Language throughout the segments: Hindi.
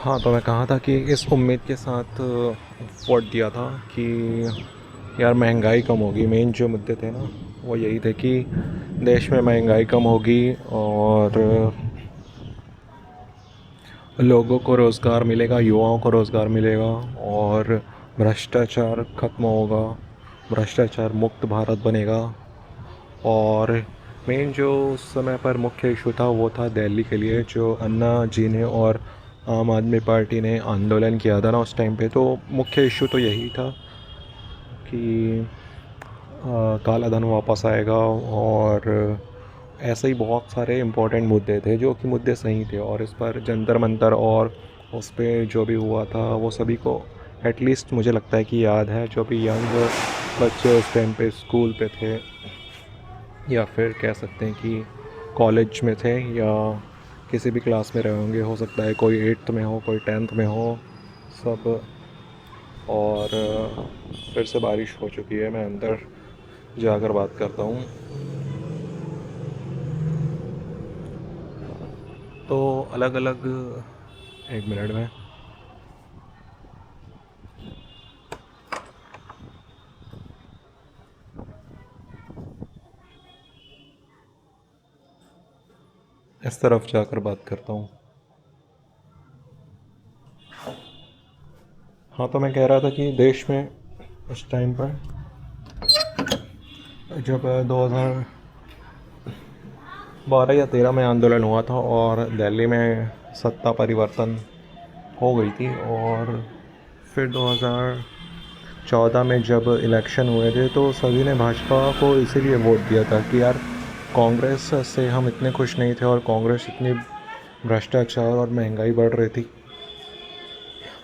हाँ, तो मैं कहा था कि इस उम्मीद के साथ वोट दिया था कि यार महंगाई कम होगी। मेन जो मुद्दे थे ना, वो यही थे कि देश में महंगाई कम होगी और लोगों को रोज़गार मिलेगा, युवाओं को रोज़गार मिलेगा और भ्रष्टाचार ख़त्म होगा, भ्रष्टाचार मुक्त भारत बनेगा। और मेन जो उस समय पर मुख्य इशू था वो था दिल्ली के लिए, जो अन्ना जी ने और आम आदमी पार्टी ने आंदोलन किया था ना उस टाइम पे। तो मुख्य इशू तो यही था कि काला धन वापस आएगा और ऐसे ही बहुत सारे इम्पोर्टेंट मुद्दे थे जो कि मुद्दे सही थे। और इस पर जंतर मंतर और उस पर जो भी हुआ था वो सभी को एटलीस्ट मुझे लगता है कि याद है। जो भी यंग बच्चे उस टाइम पे स्कूल पे थे या फिर कह सकते हैं कि कॉलेज में थे या किसी भी क्लास में रहे होंगे, हो सकता है कोई 8th में हो, कोई 10th में हो, सब। और फिर से बारिश हो चुकी है, मैं अंदर जाकर बात करता हूँ। तो अलग अलग, एक मिनट में, इस तरफ जाकर बात करता हूँ। हाँ, तो मैं कह रहा था कि देश में उस टाइम पर जब 2012 या 13 में आंदोलन हुआ था और दिल्ली में सत्ता परिवर्तन हो गई थी। और फिर 2014 में जब इलेक्शन हुए थे तो सभी ने भाजपा को इसीलिए वोट दिया था कि यार कांग्रेस से हम इतने खुश नहीं थे और कांग्रेस इतनी भ्रष्टाचार और महंगाई बढ़ रही थी,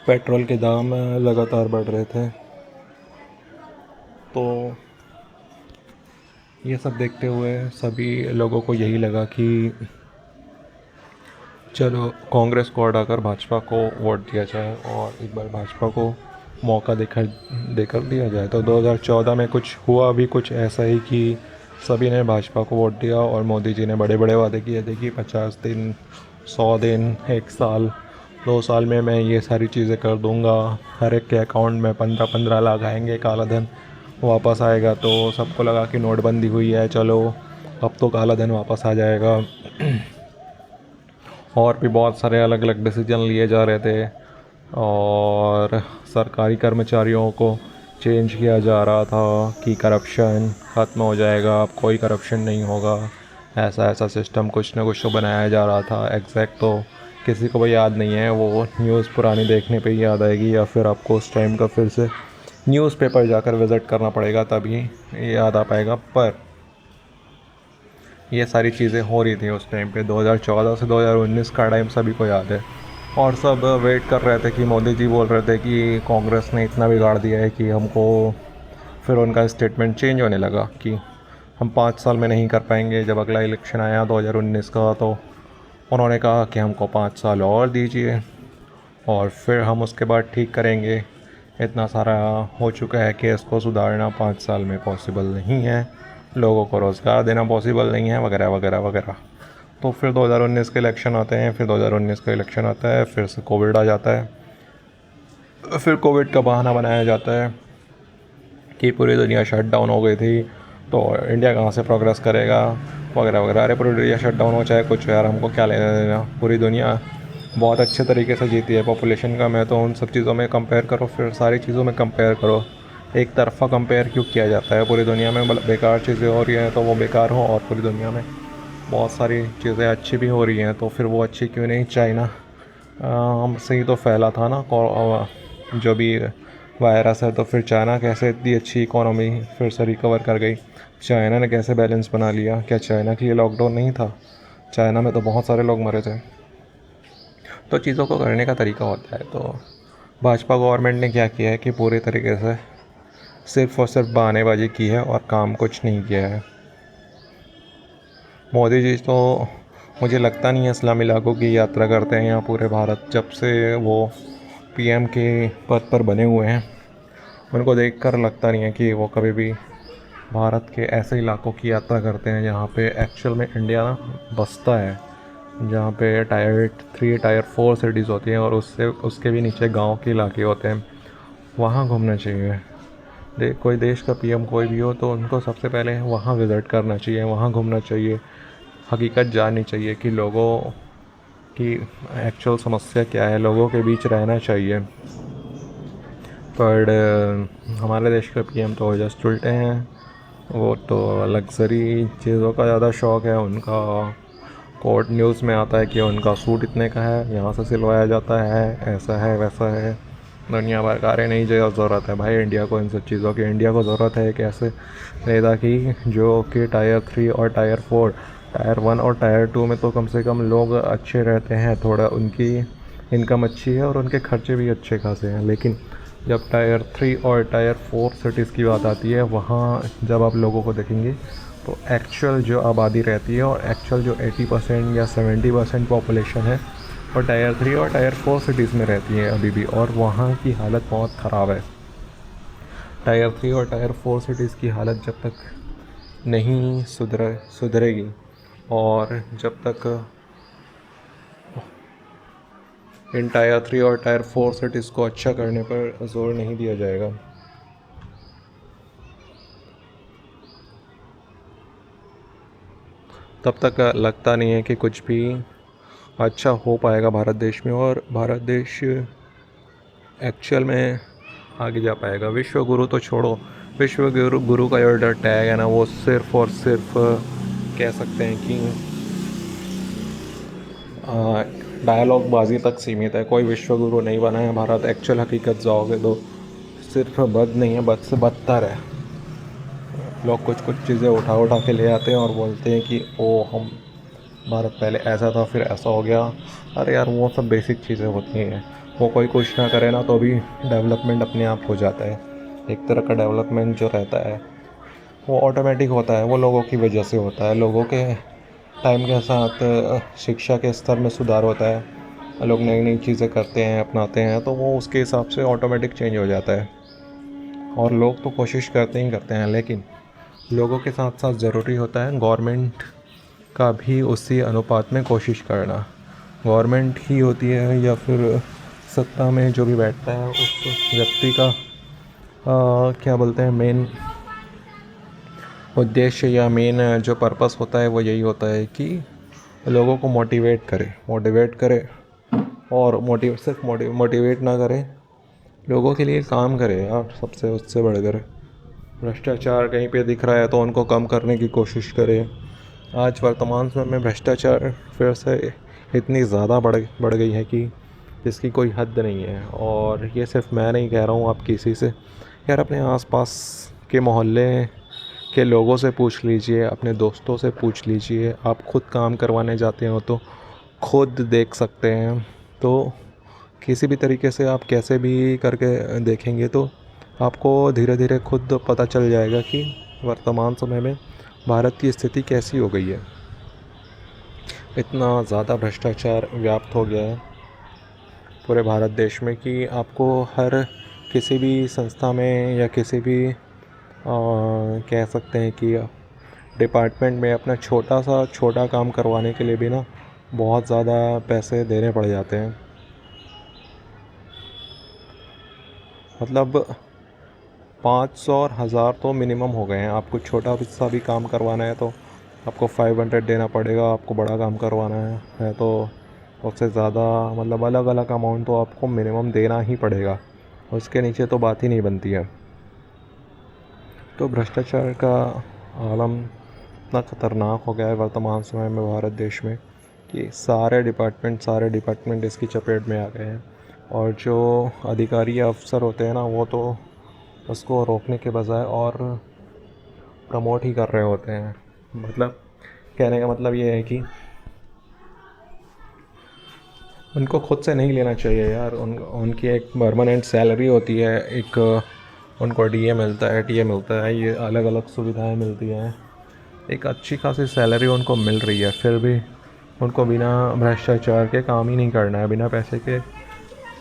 पेट्रोल के दाम लगातार बढ़ रहे थे। तो ये सब देखते हुए सभी लोगों को यही लगा कि चलो कांग्रेस को हटाकर भाजपा को वोट दिया जाए और एक बार भाजपा को मौका देकर देकर दिया जाए। तो 2014 में कुछ हुआ भी कुछ ऐसा ही कि सभी ने भाजपा को वोट दिया और मोदी जी ने बड़े बड़े वादे किए थे कि 50 दिन, 100 दिन, 1 साल, 2 साल में मैं ये सारी चीज़ें कर दूंगा, हर एक के अकाउंट में 15-15 लाख आएंगे, काला धन वापस आएगा। तो सबको लगा कि नोटबंदी हुई है, चलो अब तो काला धन वापस आ जाएगा। और भी बहुत सारे अलग अलग डिसीजन लिए जा रहे थे और सरकारी कर्मचारियों को चेंज किया जा रहा था कि करप्शन ख़त्म हो जाएगा, अब कोई करप्शन नहीं होगा। ऐसा ऐसा सिस्टम कुछ ना कुछ तो बनाया जा रहा था। एग्जैक्ट तो किसी को भी याद नहीं है, वो न्यूज़ पुरानी देखने पे ही याद आएगी या फिर आपको उस टाइम का फिर से न्यूज़पेपर जाकर विज़िट करना पड़ेगा तभी याद आ पाएगा। पर ये सारी चीज़ें हो रही थी उस टाइम पे। 2014 से 2019 का टाइम सभी को याद है और सब वेट कर रहे थे कि मोदी जी बोल रहे थे कि कांग्रेस ने इतना बिगाड़ दिया है कि हमको, फिर उनका स्टेटमेंट चेंज होने लगा कि हम 5 साल में नहीं कर पाएंगे। जब अगला इलेक्शन आया 2019 का तो उन्होंने कहा कि हमको 5 साल और दीजिए और फिर हम उसके बाद ठीक करेंगे। इतना सारा हो चुका है कि इसको सुधारना 5 साल में पॉसिबल नहीं है, लोगों को रोज़गार देना पॉसिबल नहीं है, वगैरह वगैरह वगैरह। तो फिर 2019 के इलेक्शन आते हैं, फिर 2019 का इलेक्शन आता है, फिर से कोविड आ जाता है। फिर कोविड का बहाना बनाया जाता है कि पूरी दुनिया शट डाउन हो गई थी तो इंडिया कहाँ से प्रोग्रेस करेगा, वगैरह वगैरह। अरे पूरी दुनिया शट डाउन हो चाहे कुछ, यार हमको क्या लेना देना, पूरी दुनिया बहुत अच्छे तरीके से जीती है, पॉपुलेशन कम है। तो उन सब चीज़ों में कंपेयर करो, फिर सारी चीज़ों में कंपेयर करो। एक तरफ़ा कंपेयर क्यों किया जाता है? पूरी दुनिया में मतलब बेकार चीज़ें हो रही हैं तो वो बेकार हो, और पूरी दुनिया में बहुत सारी चीज़ें अच्छी भी हो रही हैं तो फिर वो अच्छी क्यों नहीं? चाइना हमसे ही तो फैला था ना जो भी वायरस है। तो फिर चाइना कैसे इतनी अच्छी इकोनॉमी फिर से रिकवर कर गई? चाइना ने कैसे बैलेंस बना लिया? क्या चाइना के लिए लॉकडाउन नहीं था? चाइना में तो बहुत सारे लोग मरे थे। तो चीज़ों को करने का तरीका होता है। तो भाजपा गवर्नमेंट ने क्या किया है कि पूरे तरीके से सिर्फ़ और सिर्फ बहानेबाजी की है और काम कुछ नहीं किया है। मोदी जी तो मुझे लगता नहीं है इस्लामी इलाकों की यात्रा करते हैं यहाँ पूरे भारत, जब से वो पीएम के पद पर बने हुए हैं। उनको देखकर लगता नहीं है कि वो कभी भी भारत के ऐसे इलाकों की यात्रा करते हैं जहाँ पे एक्चुअल में इंडिया ना बसता है। जहाँ पे टायर 3 टायर 4 सिटीज़ होती हैं और उससे उसके भी नीचे गांव के इलाके होते हैं, वहाँ घूमना चाहिए। कोई देश का पीएम कोई भी हो तो उनको सबसे पहले वहाँ विज़िट करना चाहिए, वहाँ घूमना चाहिए, हकीकत जाननी चाहिए कि लोगों की एक्चुअल समस्या क्या है, लोगों के बीच रहना चाहिए। पर हमारे देश के पीएम तो जस्ट उल्टे हैं, वो तो लग्जरी चीज़ों का ज़्यादा शौक़ है उनका। कोर्ट न्यूज़ में आता है कि उनका सूट इतने का है, यहाँ से सिलवाया जाता है, ऐसा है वैसा है। दुनिया भर का, अरे नहीं जो ज़रूरत है भाई इंडिया को इन सब चीज़ों की, इंडिया को ज़रूरत है एक ऐसे नेता की जो कि टायर 3 और टायर 4, टायर 1 और टायर 2 में तो कम से कम लोग अच्छे रहते हैं, थोड़ा उनकी इनकम अच्छी है और उनके खर्चे भी अच्छे खासे हैं। लेकिन जब टायर 3 और टायर 4 सिटीज़ की बात आती है, वहाँ जब आप लोगों को देखेंगे तो एक्चुअल जो आबादी रहती है और एक्चुअल जो 80% या 70% पॉपुलेशन है और टायर 3 और टायर 4 सिटीज़ में रहती है अभी भी, और वहाँ की हालत बहुत ख़राब है। टायर 3 और टायर 4 सिटीज़ की हालत जब तक नहीं सुधरेगी और जब तक इन टायर 3 और टायर 4 सिटीज़ को अच्छा करने पर जोर नहीं दिया जाएगा, तब तक लगता नहीं है कि कुछ भी अच्छा हो पाएगा भारत देश में, और भारत देश एक्चुअल में आगे जा पाएगा। विश्व गुरु तो छोड़ो, विश्व गुरु का जो टैग है ना, वो सिर्फ़ और सिर्फ कह सकते हैं कि डायलॉग बाजी तक सीमित है। कोई विश्व गुरु नहीं बना है भारत। एक्चुअल हकीकत जाओगे तो सिर्फ बद नहीं है, बद से बदतर है। लोग कुछ कुछ चीज़ें उठा के ले आते हैं और बोलते हैं कि ओ हम भारत पहले ऐसा था फिर ऐसा हो गया। अरे यार वो सब बेसिक चीज़ें होती हैं, वो कोई कुछ ना करे ना तो भी डेवलपमेंट अपने आप हो जाता है। एक तरह का डेवलपमेंट जो रहता है वो ऑटोमेटिक होता है, वो लोगों की वजह से होता है। लोगों के टाइम के साथ शिक्षा के स्तर में सुधार होता है, लोग नई नई चीज़ें करते हैं, अपनाते हैं, तो वो उसके हिसाब से ऑटोमेटिक चेंज हो जाता है। और लोग तो कोशिश करते ही करते हैं, लेकिन लोगों के साथ साथ ज़रूरी होता है गवर्नमेंट का भी उसी अनुपात में कोशिश करना। गवर्नमेंट ही होती है या फिर सत्ता में जो भी बैठता है उस व्यक्ति का क्या बोलते हैं मेन उद्देश्य या मेन जो पर्पस होता है वो यही होता है कि लोगों को मोटिवेट करे और सिर्फ मोटिवेट ना करे, लोगों के लिए काम करे यार, सबसे उससे बढ़कर। भ्रष्टाचार कहीं पे दिख रहा है तो उनको कम करने की कोशिश करे। आज वर्तमान समय में भ्रष्टाचार फिर से इतनी ज़्यादा बढ़ गई है कि जिसकी कोई हद नहीं है। और ये सिर्फ मैं नहीं कह रहा हूँ, आप किसी से यार अपने आसपास के मोहल्ले के लोगों से पूछ लीजिए, अपने दोस्तों से पूछ लीजिए। आप खुद काम करवाने जाते हो तो खुद देख सकते हैं। तो किसी भी तरीके से आप कैसे भी करके देखेंगे तो आपको धीरे धीरे खुद पता चल जाएगा कि वर्तमान समय में भारत की स्थिति कैसी हो गई है। इतना ज़्यादा भ्रष्टाचार व्याप्त हो गया है पूरे भारत देश में कि आपको हर किसी भी संस्था में या किसी भी कह सकते हैं कि डिपार्टमेंट में अपना छोटा काम करवाने के लिए भी ना बहुत ज़्यादा पैसे देने पड़ जाते हैं। मतलब 500 और 1000 तो मिनिमम हो गए हैं। आपको छोटा सा भी काम करवाना है तो आपको 500 देना पड़ेगा, आपको बड़ा काम करवाना है तो उससे ज़्यादा, मतलब अलग अलग अमाउंट तो आपको मिनिमम देना ही पड़ेगा, उसके नीचे तो बात ही नहीं बनती है। तो भ्रष्टाचार का आलम इतना ख़तरनाक हो गया है वर्तमान समय में भारत देश में कि सारे डिपार्टमेंट इसकी चपेट में आ गए हैं। और जो अधिकारी या अफसर होते हैं ना, वो तो उसको रोकने के बजाय और प्रमोट ही कर रहे होते हैं। मतलब कहने का मतलब ये है कि उनको खुद से नहीं लेना चाहिए यार। उनकी एक परमानेंट सैलरी होती है, एक उनको डीए मिलता है, टीए मिलता है, ये अलग अलग सुविधाएं मिलती हैं। एक अच्छी खासी सैलरी उनको मिल रही है, फिर भी उनको बिना भ्रष्टाचार के काम ही नहीं करना है, बिना पैसे के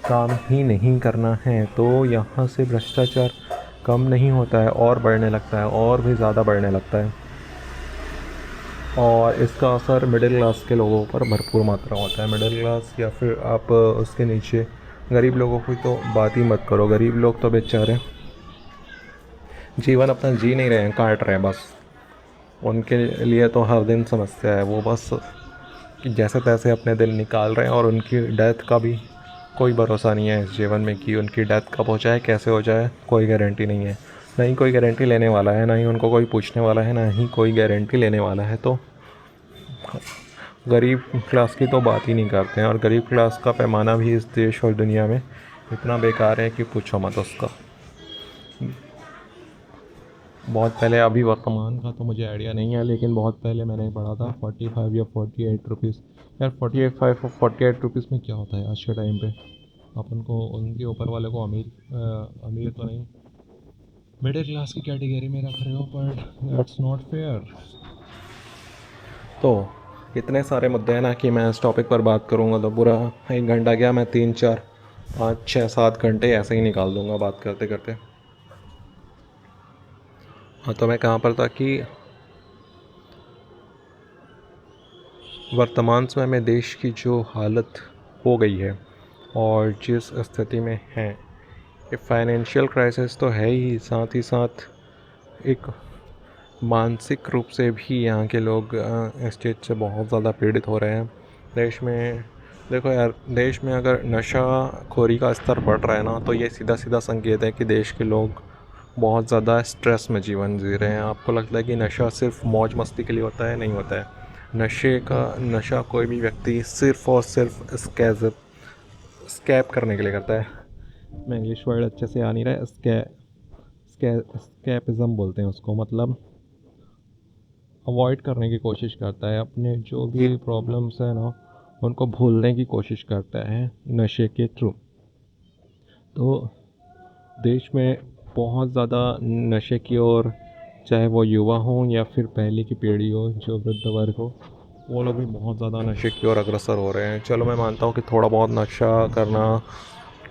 काम ही नहीं करना है। तो यहाँ से भ्रष्टाचार कम नहीं होता है और बढ़ने लगता है, और भी ज़्यादा बढ़ने लगता है। और इसका असर मिडिल क्लास के लोगों पर भरपूर मात्रा में होता है। मिडिल क्लास या फिर आप उसके नीचे गरीब लोगों की तो बात ही मत करो। गरीब लोग तो बेचारे जीवन अपना जी नहीं रहे हैं, काट रहे हैं बस। उनके लिए तो हर दिन समस्या है। वो बस कि जैसे तैसे अपने दिन निकाल रहे हैं, और उनकी डेथ का भी कोई भरोसा नहीं है इस जीवन में कि उनकी डेथ कब हो जाए, कैसे हो जाए, कोई गारंटी नहीं है। ना ही कोई गारंटी लेने वाला है, ना ही उनको कोई पूछने वाला है, ना ही कोई गारंटी लेने वाला है। तो गरीब क्लास की तो बात ही नहीं करते हैं। और गरीब क्लास का पैमाना भी इस देश और दुनिया में इतना बेकार है कि पूछो मत उसका। बहुत पहले, अभी वर्तमान का तो मुझे आइडिया नहीं है, लेकिन बहुत पहले मैंने पढ़ा था 45 या 48 रुपीज़। यार 45 और 48 रुपीज़ में क्या होता है आज के टाइम पे? अपन को उनके ऊपर वाले को अमीर तो नहीं, मिडिल क्लास की कैटेगरी में रख रहे हो, पर दैट्स नॉट फेयर। तो इतने सारे मुद्दे हैं ना कि मैं इस टॉपिक पर बात करूँगा तो पूरा 1 घंटा क्या, मैं 3 4 5 6 7 घंटे ऐसे ही निकाल दूँगा बात करते करते। हाँ, तो मैं कहाँ पर था कि वर्तमान समय में देश की जो हालत हो गई है और जिस स्थिति में है, ये फाइनेंशियल क्राइसिस तो है ही, साथ ही साथ एक मानसिक रूप से भी यहाँ के लोग इस चीज़ से बहुत ज़्यादा पीड़ित हो रहे हैं। देश में देखो यार, देश में अगर नशाखोरी का स्तर बढ़ रहा है ना, तो ये सीधा सीधा संकेत है कि देश के लोग बहुत ज़्यादा स्ट्रेस में जीवन जी रहे हैं। आपको लगता है कि नशा सिर्फ मौज मस्ती के लिए होता है? नहीं होता है। नशा कोई भी व्यक्ति सिर्फ और सिर्फ स्कैप करने के लिए करता है। मैं इंग्लिश वर्ड अच्छे से आ नहीं रहा है। स्कैपिज़म बोलते हैं उसको, मतलब अवॉइड करने की कोशिश करता है। अपने जो भी प्रॉब्लम्स है ना, उनको भूलने की कोशिश करता है नशे के थ्रू। तो देश में बहुत ज़्यादा नशे की ओर, चाहे वो युवा हों या फिर पहले की पीढ़ी हो, जो वृद्ध वर्ग हो, वो लोग भी बहुत ज़्यादा नशे की ओर अग्रसर हो रहे हैं। चलो, मैं मानता हूँ कि थोड़ा बहुत नशा करना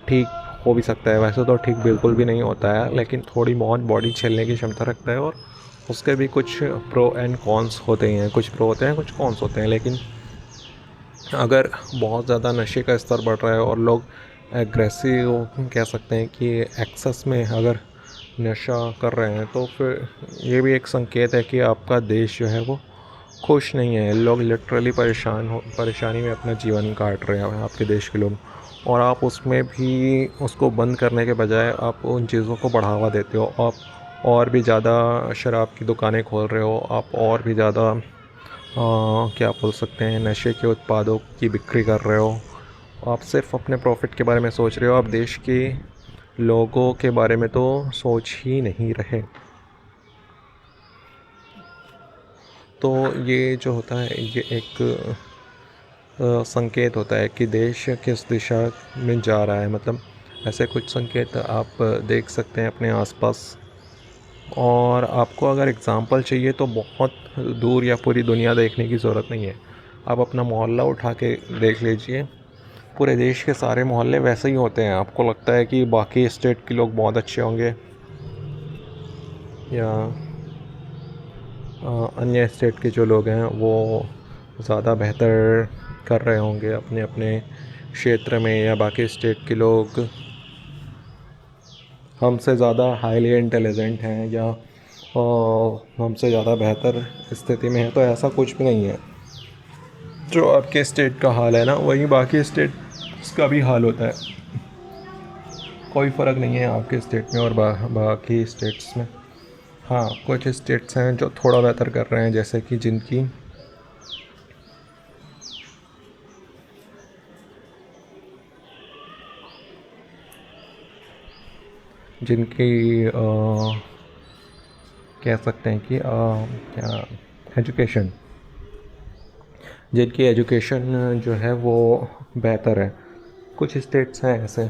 ठीक हो भी सकता है, वैसे तो ठीक बिल्कुल भी नहीं होता है, लेकिन थोड़ी बहुत बॉडी झेलने की क्षमता रखता है। और उसके भी कुछ प्रो एंड कॉन्स होते हैं, कुछ प्रो होते हैं, कुछ कॉन्स होते हैं। लेकिन अगर बहुत ज़्यादा नशे का स्तर बढ़ रहा है और लोग एग्रेसिव, कह सकते हैं कि एक्सेस में अगर नशा कर रहे हैं, तो फिर ये भी एक संकेत है कि आपका देश जो है वो खुश नहीं है। लोग लिटरली परेशानी में अपना जीवन काट रहे हैं, आपके देश के लोग। और आप उसमें भी उसको बंद करने के बजाय आप उन चीज़ों को बढ़ावा देते हो। आप और भी ज़्यादा शराब की दुकानें खोल रहे हो, आप और भी ज़्यादा क्या बोल सकते हैं, नशे के उत्पादों की बिक्री कर रहे हो। आप सिर्फ अपने प्रॉफिट के बारे में सोच रहे हो, आप देश के लोगों के बारे में तो सोच ही नहीं रहे। तो ये जो होता है, ये एक संकेत होता है कि देश किस दिशा में जा रहा है। मतलब ऐसे कुछ संकेत आप देख सकते हैं अपने आसपास। और आपको अगर एग्ज़ाम्पल चाहिए तो बहुत दूर या पूरी दुनिया देखने की ज़रूरत नहीं है। आप अपना मोहल्ला उठा के देख लीजिए, पूरे देश के सारे मोहल्ले वैसे ही होते हैं। आपको लगता है कि बाकी स्टेट के लोग बहुत अच्छे होंगे या अन्य स्टेट के जो लोग हैं वो ज़्यादा बेहतर कर रहे होंगे अपने अपने क्षेत्र में, या बाकी स्टेट के लोग हमसे ज़्यादा हाईली इंटेलिजेंट हैं या हमसे ज़्यादा बेहतर स्थिति में है। तो ऐसा कुछ भी नहीं है। जो आपके स्टेट का हाल है ना, वही बाकी स्टेट्स का भी हाल होता है। कोई फ़र्क नहीं है आपके स्टेट में और बाकी स्टेट्स में। हाँ, कुछ स्टेट्स हैं जो थोड़ा बेहतर कर रहे हैं, जैसे कि जिनकी कह सकते हैं कि क्या एजुकेशन जिनकी एजुकेशन जो है वो बेहतर है। कुछ स्टेट्स हैं ऐसे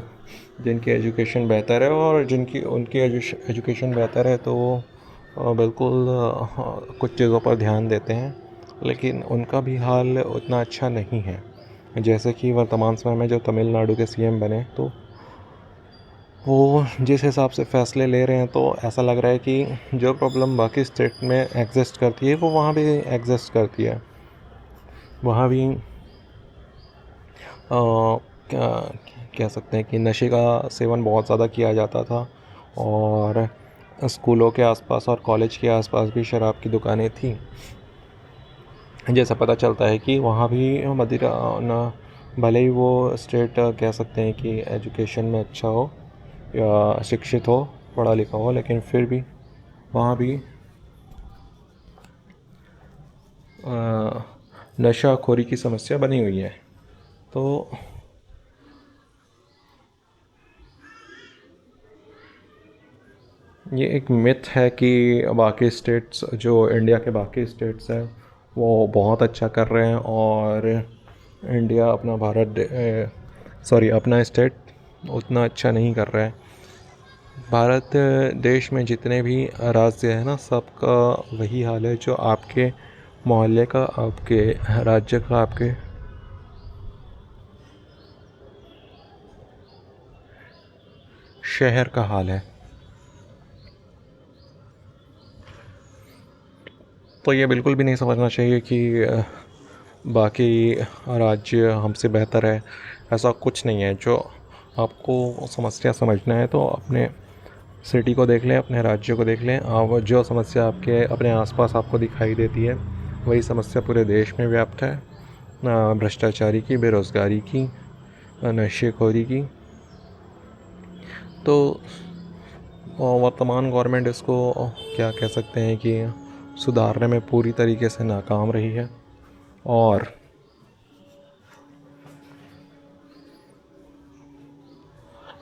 जिनकी एजुकेशन बेहतर है, और जिनकी उनकी एजुकेशन बेहतर है तो वो बिल्कुल कुछ चीज़ों पर ध्यान देते हैं, लेकिन उनका भी हाल उतना अच्छा नहीं है। जैसे कि वर्तमान समय में जो तमिलनाडु के सीएम बने, तो वो जिस हिसाब से फ़ैसले ले रहे हैं तो ऐसा लग रहा है कि जो प्रॉब्लम बाकी स्टेट में एग्जिस्ट करती है वो वहाँ भी एग्जिस्ट करती है। वहाँ भी क्या कह सकते हैं कि नशे का सेवन बहुत ज़्यादा किया जाता था, और स्कूलों के आसपास और कॉलेज के आसपास भी शराब की दुकानें थीं। जैसा पता चलता है कि वहाँ भी मदिरा न, भले ही वो स्टेट कह सकते हैं कि एजुकेशन में अच्छा हो या शिक्षित हो, पढ़ा लिखा हो, लेकिन फिर भी वहाँ भी नशाखोरी की समस्या बनी हुई है। तो ये एक मिथ है कि बाकी स्टेट्स, जो इंडिया के बाकी स्टेट्स हैं, वो बहुत अच्छा कर रहे हैं और इंडिया अपना अपना स्टेट उतना अच्छा नहीं कर रहा है। भारत देश में जितने भी राज्य हैं ना, सबका वही हाल है जो आपके मोहल्ले का, आपके राज्य का, आपके शहर का हाल है। तो ये बिल्कुल भी नहीं समझना चाहिए कि बाकी राज्य हमसे बेहतर है। ऐसा कुछ नहीं है। जो आपको समस्या समझना है तो अपने सिटी को देख लें, अपने राज्य को देख लें। और जो समस्या आपके अपने आसपास आपको दिखाई देती है, वही समस्या पूरे देश में व्याप्त है। भ्रष्टाचारी की, बेरोज़गारी की, नशेखोरी की। तो वर्तमान गवर्नमेंट इसको क्या कह सकते हैं कि सुधारने में पूरी तरीके से नाकाम रही है। और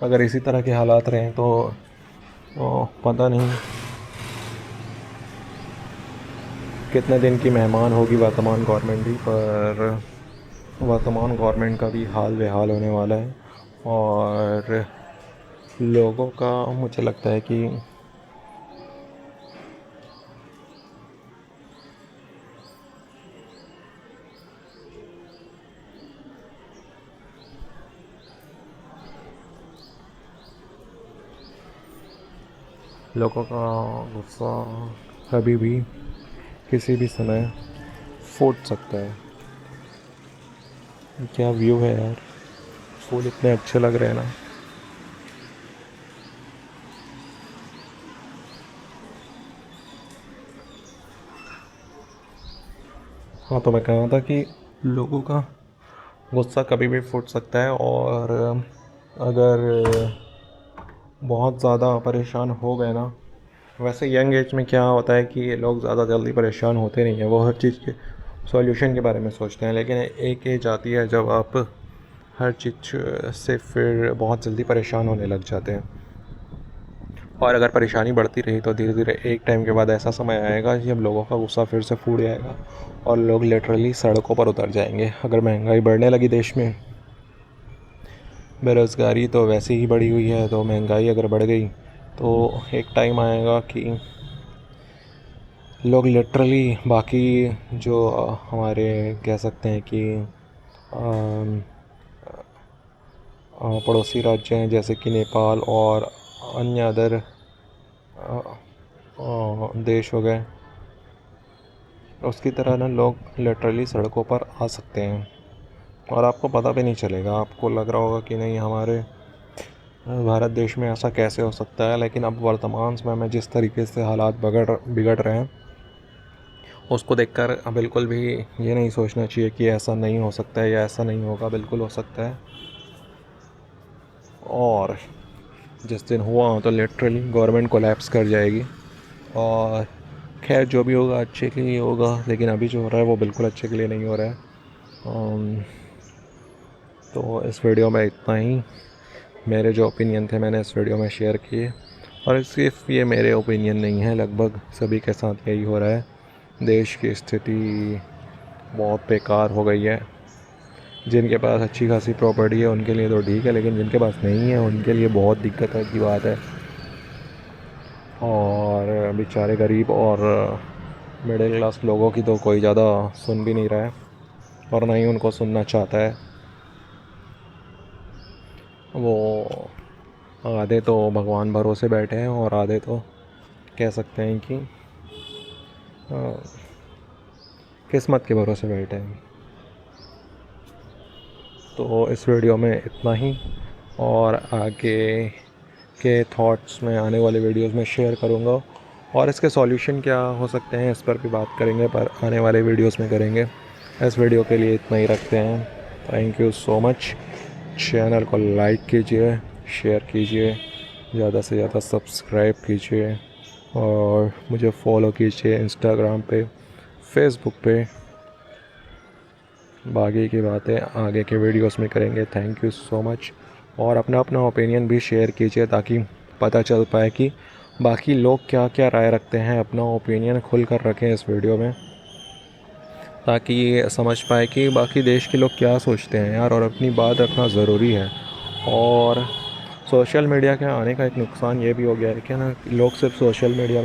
अगर इसी तरह के हालात रहें तो पता नहीं कितने दिन की मेहमान होगी वर्तमान गवर्नमेंट भी। पर वर्तमान गवर्नमेंट का भी हाल बेहाल होने वाला है, और लोगों का मुझे लगता है कि लोगों का गुस्सा कभी भी किसी भी समय फूट सकता है। क्या व्यू है यार, फूल इतने अच्छे लग रहे हैं ना। हाँ, तो मैं कह रहा था कि लोगों का गुस्सा कभी भी फूट सकता है, और अगर बहुत ज़्यादा परेशान हो गए ना, वैसे यंग एज में क्या होता है कि लोग ज़्यादा जल्दी परेशान होते नहीं हैं, वो हर चीज़ के सॉल्यूशन के बारे में सोचते हैं। लेकिन एक एज आती है जब आप हर चीज़ से फिर बहुत जल्दी परेशान होने लग जाते हैं, और अगर परेशानी बढ़ती रही तो धीरे धीरे एक टाइम के बाद ऐसा समय आएगा जब लोगों का गुस्सा फिर से फूट जाएगा, और लोग लिटरली सड़कों पर उतर जाएंगे। अगर महंगाई बढ़ने लगी देश में, बेरोज़गारी तो वैसे ही बढ़ी हुई है, तो महंगाई अगर बढ़ गई तो एक टाइम आएगा कि लोग लिटरली बाकी जो हमारे कह सकते हैं कि पड़ोसी राज्य हैं, जैसे कि नेपाल और अन्य अदर देश हो गए, उसकी तरह ना लोग लिटरली सड़कों पर आ सकते हैं, और आपको पता भी नहीं चलेगा। आपको लग रहा होगा कि नहीं, हमारे भारत देश में ऐसा कैसे हो सकता है। लेकिन अब वर्तमान समय में जिस तरीके से हालात बिगड़ रहे हैं, उसको देखकर बिल्कुल भी ये नहीं सोचना चाहिए कि ऐसा नहीं हो सकता है या ऐसा नहीं होगा। बिल्कुल हो सकता है, और जिस दिन हुआ तो लिटरली गवर्नमेंट कोलैप्स कर जाएगी। और खैर, जो भी होगा अच्छे के लिए होगा, लेकिन अभी जो हो रहा है वो बिल्कुल अच्छे के लिए नहीं हो रहा है। तो इस वीडियो में इतना ही। मेरे जो ओपिनियन थे मैंने इस वीडियो में शेयर किए, और सिर्फ ये मेरे ओपिनियन नहीं है, लगभग सभी के साथ यही हो रहा है। देश की स्थिति बहुत बेकार हो गई है। जिनके पास अच्छी खासी प्रॉपर्टी है उनके लिए तो ठीक है, लेकिन जिनके पास नहीं है उनके लिए बहुत दिक्कत की बात है। और बेचारे गरीब और मिडिल क्लास लोगों की तो कोई ज़्यादा सुन भी नहीं रहा है, और ना ही उनको सुनना चाहता है। वो आधे तो भगवान भरोसे बैठे हैं और आधे तो कह सकते हैं कि किस्मत के भरोसे बैठे हैं। तो इस वीडियो में इतना ही, और आगे के थॉट्स मैं आने वाले वीडियोस में शेयर करूँगा, और इसके सॉल्यूशन क्या हो सकते हैं इस पर भी बात करेंगे, पर आने वाले वीडियोस में करेंगे। इस वीडियो के लिए इतना ही रखते हैं। Thank you so much. Channel को लाइक कीजिए, शेयर कीजिए, ज़्यादा से ज़्यादा सब्सक्राइब कीजिए, और मुझे फॉलो कीजिए इंस्टाग्राम पे, फेसबुक पे। बाकी की बातें आगे के वीडियोस में करेंगे। Thank you so much. और अपना अपना ओपिनियन भी शेयर कीजिए ताकि पता चल पाए कि बाकी लोग क्या क्या राय रखते हैं। अपना ओपिनियन खुल कर रखें इस वीडियो में, ताकि ये समझ पाए कि बाकी देश के लोग क्या सोचते हैं यार, और अपनी बात रखना ज़रूरी है। और सोशल मीडिया के आने का एक नुकसान ये भी हो गया है कि ना, लोग सिर्फ सोशल मीडिया